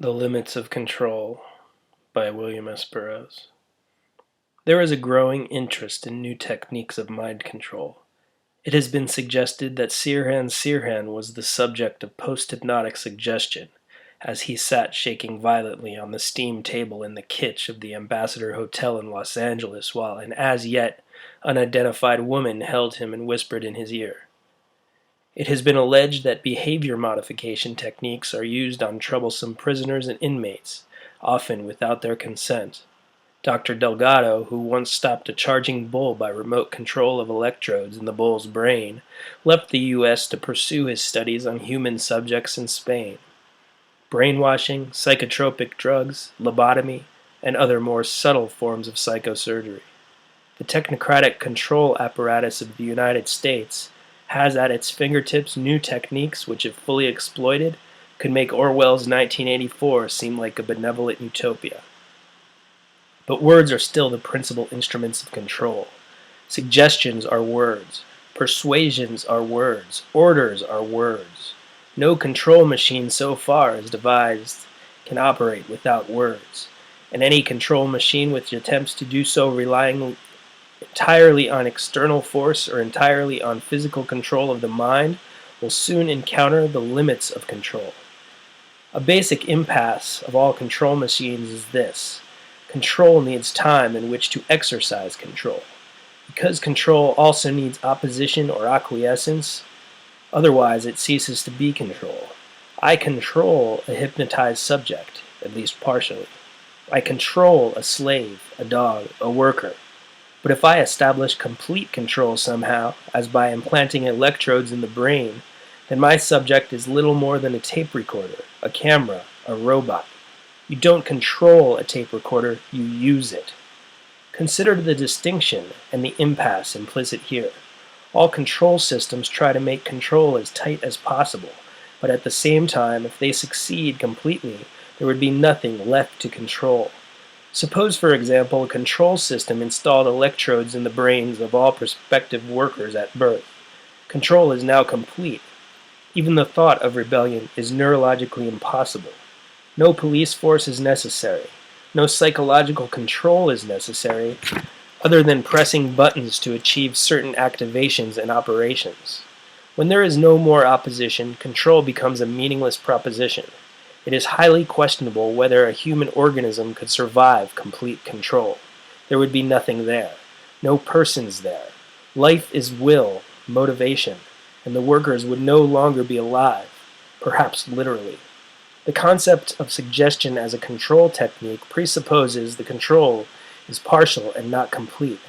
The Limits of Control by William S. Burroughs. There is a growing interest in new techniques of mind control. It has been suggested that Sirhan Sirhan was the subject of post-hypnotic suggestion, as he sat shaking violently on the steam table in the kitchen of the Ambassador Hotel in Los Angeles while an as-yet unidentified woman held him and whispered in his ear. It has been alleged that behavior modification techniques are used on troublesome prisoners and inmates, often without their consent. Dr. Delgado, who once stopped a charging bull by remote control of electrodes in the bull's brain, left the U.S. to pursue his studies on human subjects in Spain. Brainwashing, psychotropic drugs, lobotomy, and other more subtle forms of psychosurgery. The technocratic control apparatus of the United States has at its fingertips new techniques which, if fully exploited, could make Orwell's 1984 seem like a benevolent utopia. But words are still the principal instruments of control. Suggestions are words. Persuasions are words. Orders are words. No control machine so far as devised can operate without words, and any control machine which attempts to do so relying entirely on external force or entirely on physical control of the mind will soon encounter the limits of control. A basic impasse of all control machines is this: control needs time in which to exercise control. Because control also needs opposition or acquiescence, otherwise it ceases to be control. I control a hypnotized subject, at least partially. I control a slave, a dog, a worker. But if I establish complete control somehow, as by implanting electrodes in the brain, then my subject is little more than a tape recorder, a camera, a robot. You don't control a tape recorder, you use it. Consider the distinction and the impasse implicit here. All control systems try to make control as tight as possible, but at the same time, if they succeed completely, there would be nothing left to control. Suppose, for example, a control system installed electrodes in the brains of all prospective workers at birth. Control is now complete. Even the thought of rebellion is neurologically impossible. No police force is necessary. No psychological control is necessary, other than pressing buttons to achieve certain activations and operations. When there is no more opposition, control becomes a meaningless proposition. It is highly questionable whether a human organism could survive complete control. There would be nothing there. No persons there. Life is will, motivation, and the workers would no longer be alive, perhaps literally. The concept of suggestion as a control technique presupposes the control is partial and not complete.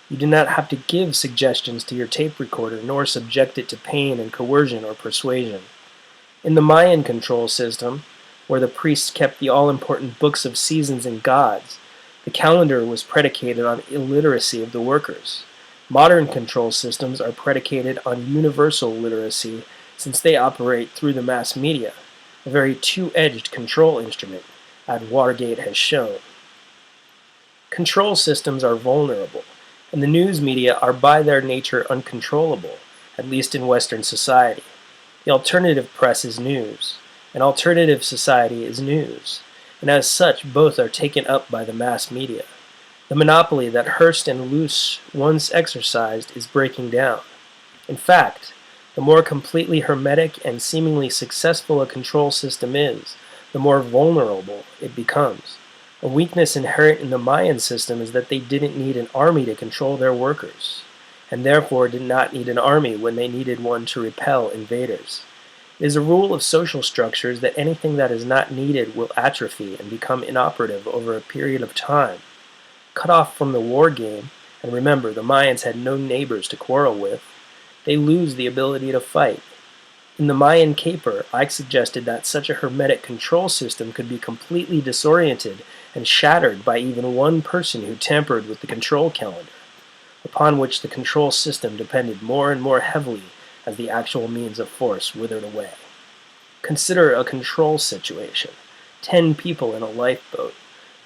You do not have to give suggestions to your tape recorder nor subject it to pain and coercion or persuasion. In the Mayan control system, where the priests kept the all-important books of seasons and gods, the calendar was predicated on illiteracy of the workers. Modern control systems are predicated on universal literacy since they operate through the mass media, a very two-edged control instrument, as Watergate has shown. Control systems are vulnerable, and the news media are by their nature uncontrollable, at least in Western society. The alternative press is news. An alternative society is news, and as such both are taken up by the mass media. The monopoly that Hearst and Luce once exercised is breaking down. In fact, the more completely hermetic and seemingly successful a control system is, the more vulnerable it becomes. A weakness inherent in the Mayan system is that they didn't need an army to control their workers, and therefore did not need an army when they needed one to repel invaders. It is a rule of social structures that anything that is not needed will atrophy and become inoperative over a period of time. Cut off from the war game, and remember, the Mayans had no neighbors to quarrel with, they lose the ability to fight. In the Mayan caper, I suggested that such a hermetic control system could be completely disoriented and shattered by even one person who tampered with the control calendar, upon which the control system depended more and more heavily as the actual means of force withered away. Consider a control situation. 10 people in a lifeboat.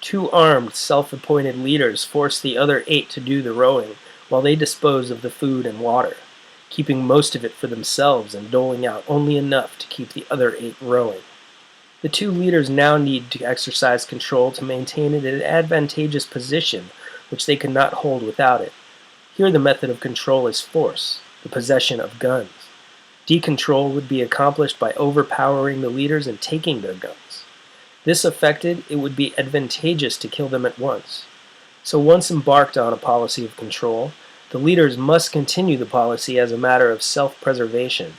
2 armed, self-appointed leaders force the other 8 to do the rowing while they dispose of the food and water. keeping most of it for themselves and doling out only enough to keep the other 8 rowing. The two leaders now need to exercise control to maintain an advantageous position which they could not hold without it. Here the method of control is force, the possession of guns. Decontrol would be accomplished by overpowering the leaders and taking their guns. This effected, it would be advantageous to kill them at once. So once embarked on a policy of control, the leaders must continue the policy as a matter of self-preservation.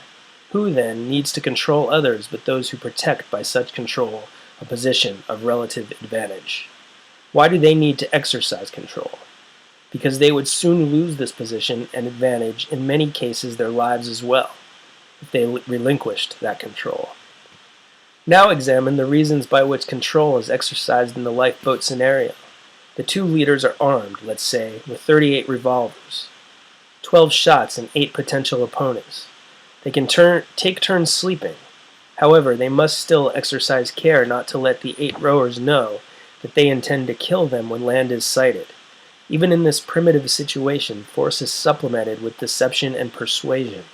Who, then, needs to control others but those who protect by such control a position of relative advantage? Why do they need to exercise control? Because they would soon lose this position and advantage, in many cases their lives as well, if they relinquished that control. Now examine the reasons by which control is exercised in the lifeboat scenario. The two leaders are armed, let's say, with 38 revolvers, 12 shots and 8 potential opponents. They can take turns sleeping. However, they must still exercise care not to let the 8 rowers know that they intend to kill them when land is sighted. Even in this primitive situation, force is supplemented with deception and persuasion.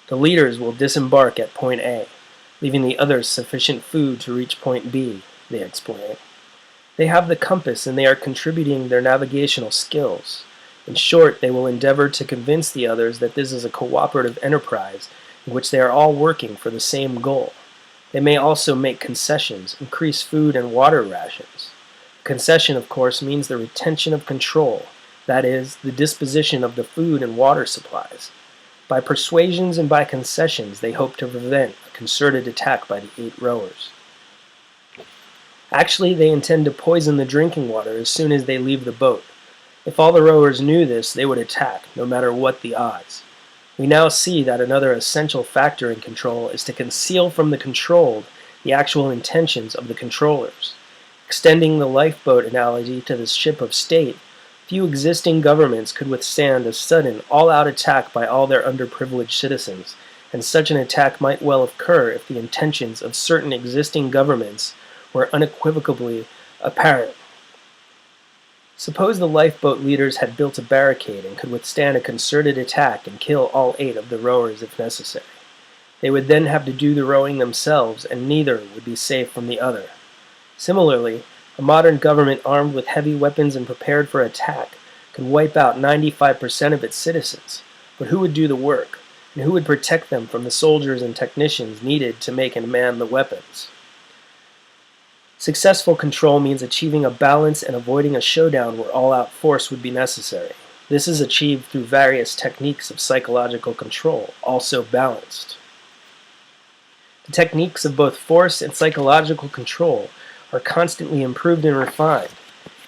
The leaders will disembark at point A, leaving the others sufficient food to reach point B, they explain. They have the compass and they are contributing their navigational skills. In short, they will endeavor to convince the others that this is a cooperative enterprise in which they are all working for the same goal. They may also make concessions, increase food and water rations. Concession, of course, means the retention of control, that is, the disposition of the food and water supplies. By persuasions and by concessions, they hope to prevent a concerted attack by the 8 rowers. Actually, they intend to poison the drinking water as soon as they leave the boat. If all the rowers knew this, they would attack, no matter what the odds. We now see that another essential factor in control is to conceal from the controlled the actual intentions of the controllers. Extending the lifeboat analogy to the ship of state, few existing governments could withstand a sudden, all-out attack by all their underprivileged citizens, and such an attack might well occur if the intentions of certain existing governments were unequivocally apparent. Suppose the lifeboat leaders had built a barricade and could withstand a concerted attack and kill all 8 of the rowers if necessary. They would then have to do the rowing themselves, and neither would be safe from the other. Similarly, a modern government armed with heavy weapons and prepared for attack could wipe out 95% of its citizens. But who would do the work, and who would protect them from the soldiers and technicians needed to make and man the weapons? Successful control means achieving a balance and avoiding a showdown where all-out force would be necessary. This is achieved through various techniques of psychological control, also balanced. The techniques of both force and psychological control are constantly improved and refined,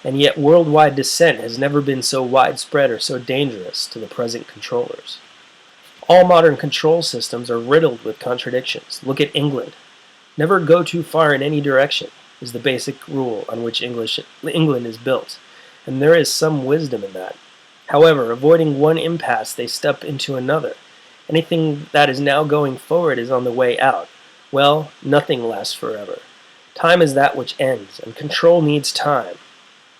and yet worldwide dissent has never been so widespread or so dangerous to the present controllers. All modern control systems are riddled with contradictions. Look at England. Never go too far in any direction is the basic rule on which England is built, and there is some wisdom in that. However, avoiding one impasse, they step into another. Anything that is now going forward is on the way out. Well, nothing lasts forever. Time is that which ends, and control needs time.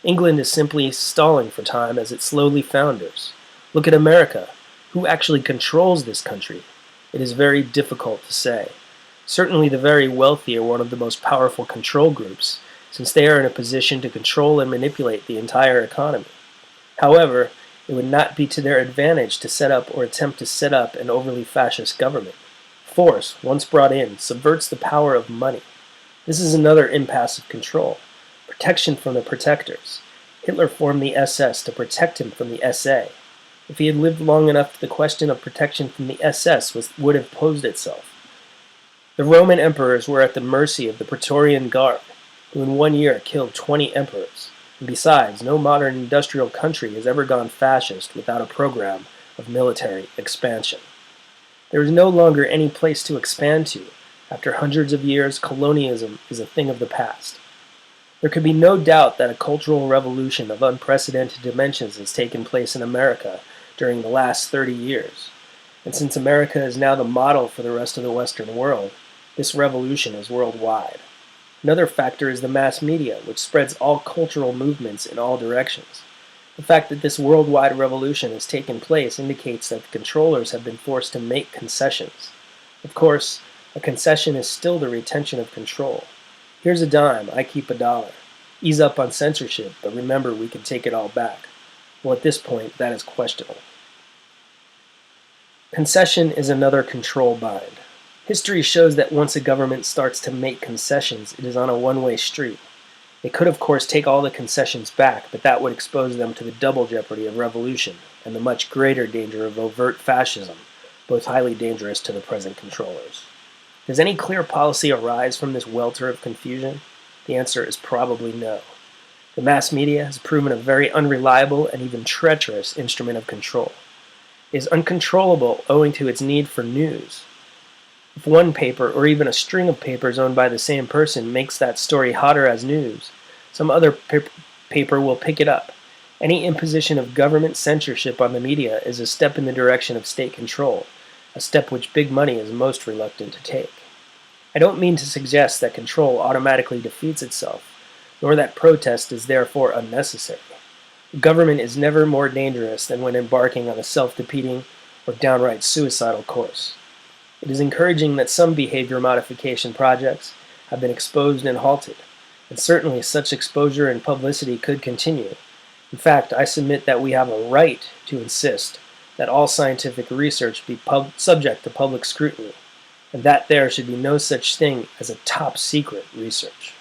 England is simply stalling for time as it slowly founders. Look at America. Who actually controls this country? It is very difficult to say. Certainly the very wealthy are one of the most powerful control groups, since they are in a position to control and manipulate the entire economy. However, it would not be to their advantage to set up or attempt to set up an overly fascist government. Force, once brought in, subverts the power of money. This is another impasse of control. Protection from the protectors. Hitler formed the SS to protect him from the SA. If he had lived long enough, the question of protection from the SS would have posed itself. The Roman emperors were at the mercy of the Praetorian Guard, who in 1 year killed 20 emperors. And besides, no modern industrial country has ever gone fascist without a program of military expansion. There is no longer any place to expand to. After hundreds of years, colonialism is a thing of the past. There could be no doubt that a cultural revolution of unprecedented dimensions has taken place in America during the last 30 years. And since America is now the model for the rest of the Western world, this revolution is worldwide. Another factor is the mass media, which spreads all cultural movements in all directions. The fact that this worldwide revolution has taken place indicates that the controllers have been forced to make concessions. Of course, A concession is still the retention of control. Here's a dime, I keep $1. Ease up on censorship, but remember we can take it all back. Well, at this point, that is questionable. Concession is another control bind. History shows that once a government starts to make concessions, it is on a one-way street. They could, of course, take all the concessions back, but that would expose them to the double jeopardy of revolution and the much greater danger of overt fascism, both highly dangerous to the present controllers. Does any clear policy arise from this welter of confusion? The answer is probably no. The mass media has proven a very unreliable and even treacherous instrument of control. It is uncontrollable owing to its need for news. If one paper, or even a string of papers owned by the same person, makes that story hotter as news, some other paper will pick it up. Any imposition of government censorship on the media is a step in the direction of state control, a step which big money is most reluctant to take. I don't mean to suggest that control automatically defeats itself, nor that protest is therefore unnecessary. Government is never more dangerous than when embarking on a self-defeating or downright suicidal course. It is encouraging that some behavior modification projects have been exposed and halted, and certainly such exposure and publicity could continue. In fact, I submit that we have a right to insist that all scientific research be subject to public scrutiny, and that there should be no such thing as a top secret research.